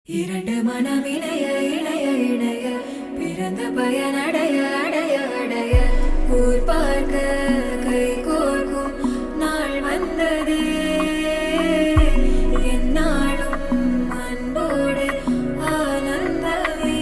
இரண்டு மனம் இணைய இணைய இணைய பிறந்த பயன் அடைய அடைய அடைய ஊர் பார்க்க கை கோர்க்கும் நாள் வந்ததே என்னாலும் அன்போடு ஆனந்தமே.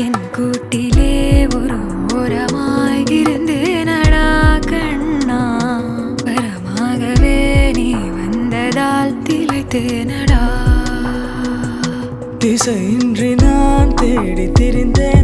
என் கூட்டிலே ஒரு ஓரமாய் இருந்தேனடா கண்ணா, வரமாகவே நீ வந்ததால் திளைத்தேனடா. திசையின்றி நான் தேடி திரிந்தேன்